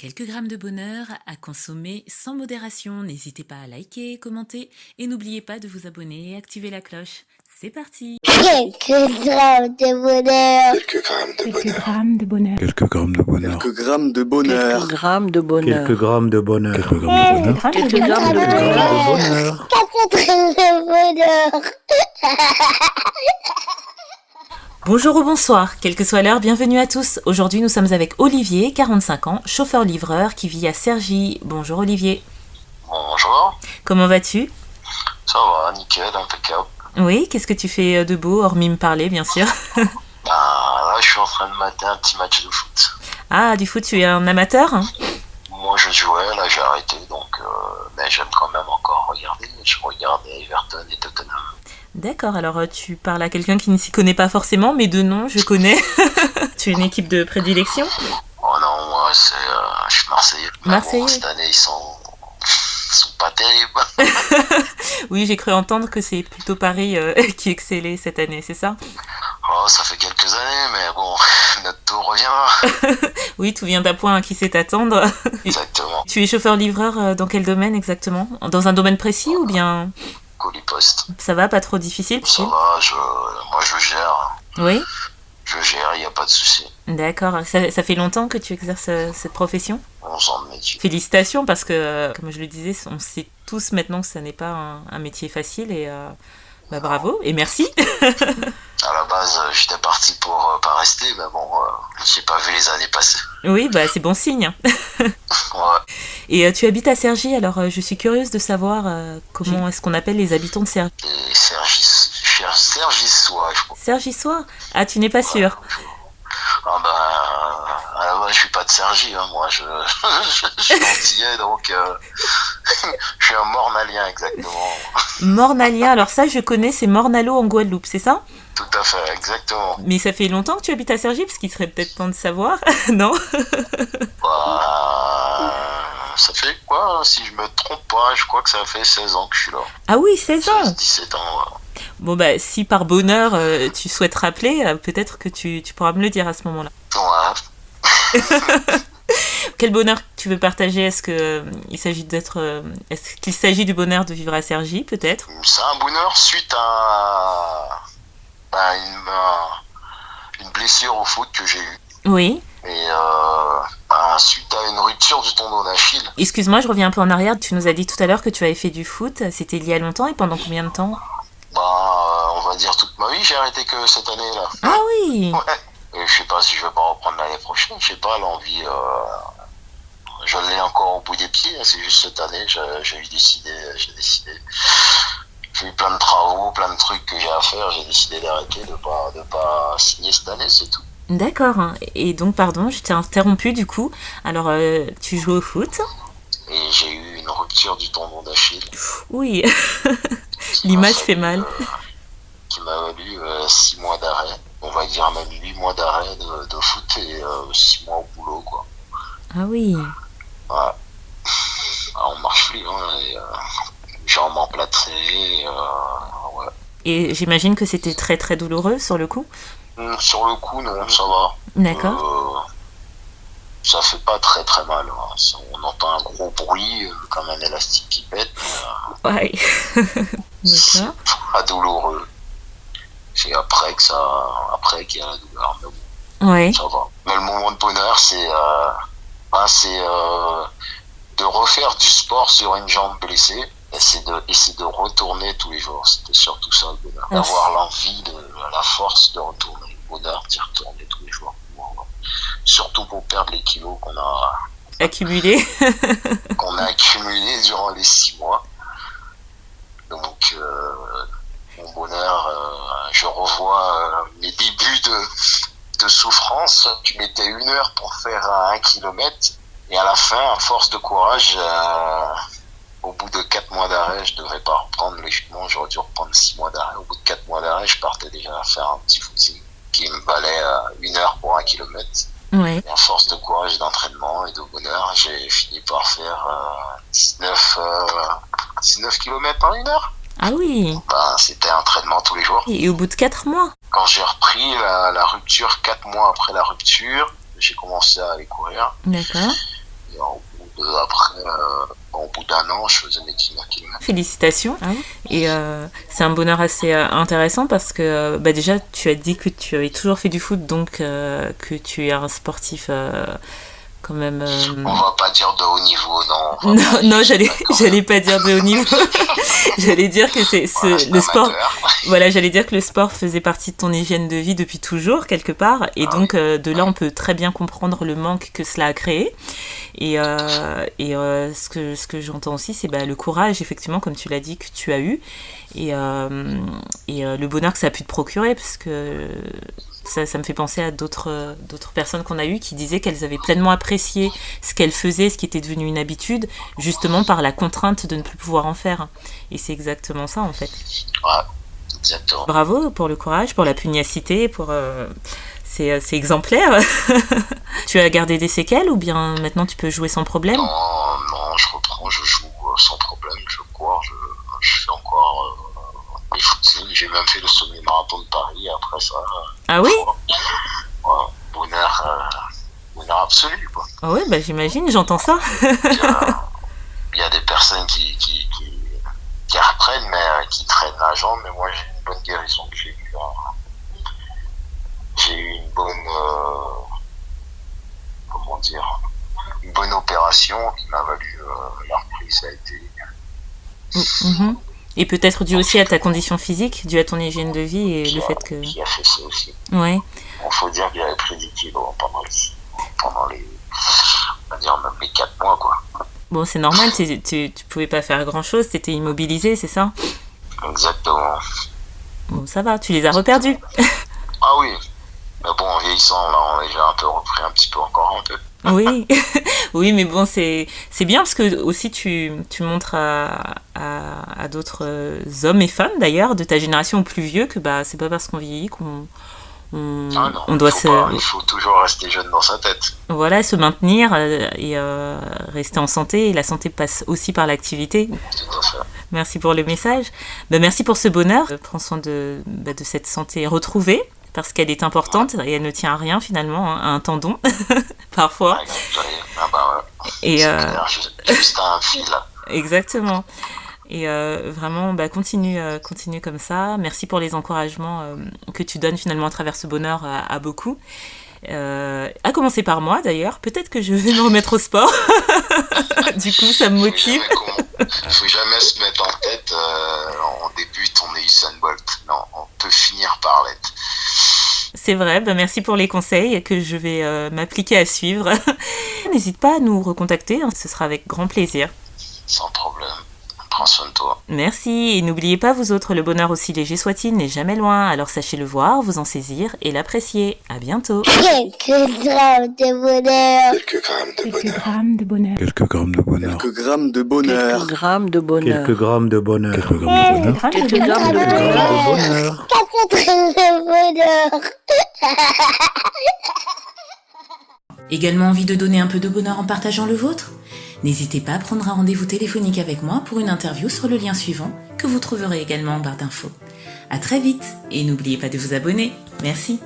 Quelques grammes de bonheur à consommer sans modération. N'hésitez pas à liker, commenter et n'oubliez pas de vous abonner et activer la cloche. C'est parti! Quelques grammes de bonheur. Quelques grammes de Quelques bonheur. grammes de bonheur. Quelques grammes de bonheur. Quelques grammes de bonheur. Quelques grammes de bonheur. Quelques grammes de bonheur. Quelques grammes de bonheur. Quelques grammes de bonheur. 4 grammes de bonheur. Bonjour ou bonsoir, quelle que soit l'heure, bienvenue à tous. Aujourd'hui, nous sommes avec Olivier, 45 ans, chauffeur-livreur qui vit à Cergy. Bonjour Olivier. Bonjour, Comment vas-tu? ça va, nickel, impeccable. Oui, qu'est-ce que tu fais de beau, hormis me parler, bien sûr? Là, je suis en train de mater un petit match de foot. Ah, du foot, tu es un amateur? Moi, je jouais, là, j'ai arrêté, donc, mais j'aime quand même encore regarder. Je regarde Everton et Tottenham. D'accord, alors tu parles à quelqu'un qui ne s'y connaît pas forcément, mais de nom, je connais. Tu es une équipe de prédilection? Oh non, moi, je suis Marseillais. Mais Marseillais. bon, cette année, ils sont pas terribles. Oui, j'ai cru entendre que c'est plutôt Paris qui excellait cette année, c'est ça? Oh, ça fait quelques années, mais bon, notre tour reviendra. Oui, tout vient d'un point à qui sait attendre. Exactement. Tu es chauffeur-livreur dans quel domaine exactement? Dans un domaine précis ou bien Colis poste. ça va, pas trop difficile? Ça va, moi, je gère. Oui, Je gère, il n'y a pas de souci. d'accord. Ça fait longtemps que tu exerces cette profession? 11 ans de métier. Félicitations parce que, comme je le disais, on sait tous maintenant que ça n'est pas un métier facile et bravo et merci. À la base, j'étais parti pour pas rester, mais bon, j'ai pas vu les années passer. Oui, bah c'est bon signe. Ouais. Et tu habites à Cergy, alors je suis curieuse de savoir comment est-ce qu'on appelle les habitants de Cergy. Et Cergy-Sois, je crois. Cergy-Sois? Ah, tu n'es pas sûr? À la base, je suis pas de Cergy, hein, moi, je suis antillais, donc je suis un mornalien, exactement. Mornalien, alors ça je connais, c'est Mornalo en Guadeloupe, c'est ça? Tout à fait, exactement. Mais ça fait longtemps que tu habites à Cergy, parce qu'il serait peut-être temps de savoir, non? Ça fait quoi, si je me trompe pas, je crois que ça fait 16 ans que je suis là. Ah oui, 16 ans! 17 ans, ouais. Bon bah si par bonheur tu souhaites rappeler, peut-être que tu pourras me le dire à ce moment-là. Ouais. Quel bonheur tu veux partager? Est-ce qu'il s'agit du bonheur de vivre à Cergy, peut-être? C'est un bonheur suite à une blessure au foot que j'ai eue. Oui. Et suite à une rupture du tendon d'Achille. Excuse-moi, je reviens un peu en arrière. Tu nous as dit tout à l'heure que tu avais fait du foot. C'était il y a longtemps et pendant combien de temps? On va dire toute ma vie, j'ai arrêté que cette année-là. Ah oui! Ouais. Et je sais pas si je vais pas reprendre l'année prochaine. Je sais pas, l'envie, je l'ai encore au bout des pieds. C'est juste cette année, j'ai décidé. J'ai eu plein de travaux, plein de trucs que j'ai à faire. J'ai décidé d'arrêter, de pas signer cette année, c'est tout. D'accord. Et donc, pardon, je t'ai interrompu du coup. Alors, tu joues au foot? Et j'ai eu une rupture du tendon d'Achille. Oui. L'image fait mal. Qui m'a valu 6 mois d'arrêt. On va dire même 8 mois d'arrêt de foot et 6 mois au boulot, quoi. Ah oui. Ouais. On marche plus, hein, et jambes emplâtrées, ouais. Et j'imagine que c'était très très douloureux sur le coup? Sur le coup, non, ça va. D'accord. Ça fait pas très très mal, hein. On entend un gros bruit, comme un élastique qui pète, mais Ouais. c'est D'accord. pas douloureux. C'est après qu'il y a la douleur, mais bon, Ouais. ça va. Mais le moment de bonheur, c'est de refaire du sport sur une jambe blessée, et c'est de retourner tous les jours. C'était surtout ça le bonheur. D'avoir l'envie, la force de retourner. Le bonheur d'y retourner tous les jours. Surtout pour perdre les kilos qu'on a Accumulé. accumulés durant les 6 mois. Donc, mon bonheur, je revois mes débuts de souffrance. Je mettais 1 heure pour faire 1 kilomètre. Et à la fin, à force de courage, au bout de 4 mois d'arrêt, je ne devrais pas reprendre logiquement. J'aurais dû reprendre 6 mois d'arrêt. Au bout de 4 mois d'arrêt, je partais déjà faire un petit footing qui me valait 1 heure pour 1 kilomètre. Ouais. Et à force de courage d'entraînement et de bonheur, j'ai fini par faire 19 km en 1 heure. Ah oui. C'était entraînement tous les jours. Et au bout de 4 mois? Quand j'ai repris la rupture, 4 mois après la rupture, j'ai commencé à aller courir. D'accord. Et Après, au bout d'un an, je faisais médecine à Quilmes. Félicitations. Et c'est un bonheur assez intéressant parce que déjà, tu as dit que tu avais toujours fait du foot, donc que tu es un sportif quand même... On va pas dire de haut niveau, non. Non, j'allais pas dire de haut niveau. J'allais dire que le sport... Voilà, j'allais dire que le sport faisait partie de ton hygiène de vie depuis toujours, quelque part. Et donc, de là, on peut très bien comprendre le manque que cela a créé. Et ce que j'entends aussi, c'est le courage, effectivement, comme tu l'as dit, que tu as eu. Et le bonheur que ça a pu te procurer, parce que ça me fait penser à d'autres personnes qu'on a eues qui disaient qu'elles avaient pleinement apprécié ce qu'elles faisaient, ce qui était devenu une habitude, justement par la contrainte de ne plus pouvoir en faire. Et c'est exactement ça, en fait. Ouais, exactement. Bravo pour le courage, pour la pugnacité, pour... c'est exemplaire. Tu as gardé des séquelles ou bien maintenant tu peux jouer sans problème? Non, je reprends, je joue sans problème, je cours, je fais encore les footings, j'ai même fait le semi-marathon de Paris après ça. Ah oui? Ouais, bonheur absolu, quoi. Ah ouais, j'imagine, j'entends ça. Il y a des personnes qui reprennent, mais qui traînent la jambe, mais moi j'ai une bonne guérison que j'ai eue. J'ai eu une bonne, une bonne opération qui m'a valu la reprise, ça a été... Et peut-être dû aussi à ta condition physique, dû à ton hygiène de vie et le fait que... Qui a fait ça aussi. Ouais. Il faut dire qu'il y avait pris des kilos pendant les on va dire même les 4 mois, quoi. Bon, c'est normal, tu pouvais pas faire grand-chose, t'étais immobilisé, c'est ça? Exactement. Bon, ça va, tu les as reperdus. Ah oui. Mais bon, en vieillissant, là, on a déjà un peu repris encore un peu. Oui, oui, mais bon, c'est bien parce que aussi tu montres à d'autres hommes et femmes d'ailleurs de ta génération ou plus vieux que c'est pas parce qu'on vieillit qu'on on doit il faut toujours rester jeune dans sa tête. Voilà, se maintenir et rester en santé. Et la santé passe aussi par l'activité. Tout à fait. Merci pour le message. Merci pour ce bonheur. Prends soin de cette santé retrouvée. Parce qu'elle est importante et elle ne tient à rien finalement, à un tendon, parfois. Et juste à un fil. Exactement. Et vraiment, continue comme ça. Merci pour les encouragements que tu donnes finalement à travers ce bonheur à beaucoup. À commencer par moi d'ailleurs. Peut-être que je vais me remettre au sport. Du coup, ça me motive. Faut jamais se mettre en tête, on débute, on est Usain Bolt. Non, on peut finir par l'être. C'est vrai, merci pour les conseils que je vais m'appliquer à suivre. N'hésite pas à nous recontacter, ce sera avec grand plaisir. Sans problème, prends soin de toi. Merci, et n'oubliez pas vous autres, le bonheur aussi léger soit-il n'est jamais loin, alors sachez le voir, vous en saisir et l'apprécier. À bientôt. Quelques grammes de bonheur. Quelques grammes de bonheur. Quelques grammes de bonheur. Quelques grammes de bonheur. Quelques grammes de bonheur. Quelques grammes de bonheur. Quelques grammes de bonheur. Quelques grammes de bonheur. 4 grammes de bonheur. Également envie de donner un peu de bonheur en partageant le vôtre? N'hésitez pas à prendre un rendez-vous téléphonique avec moi pour une interview sur le lien suivant que vous trouverez également en barre d'infos. À très vite et n'oubliez pas de vous abonner. Merci.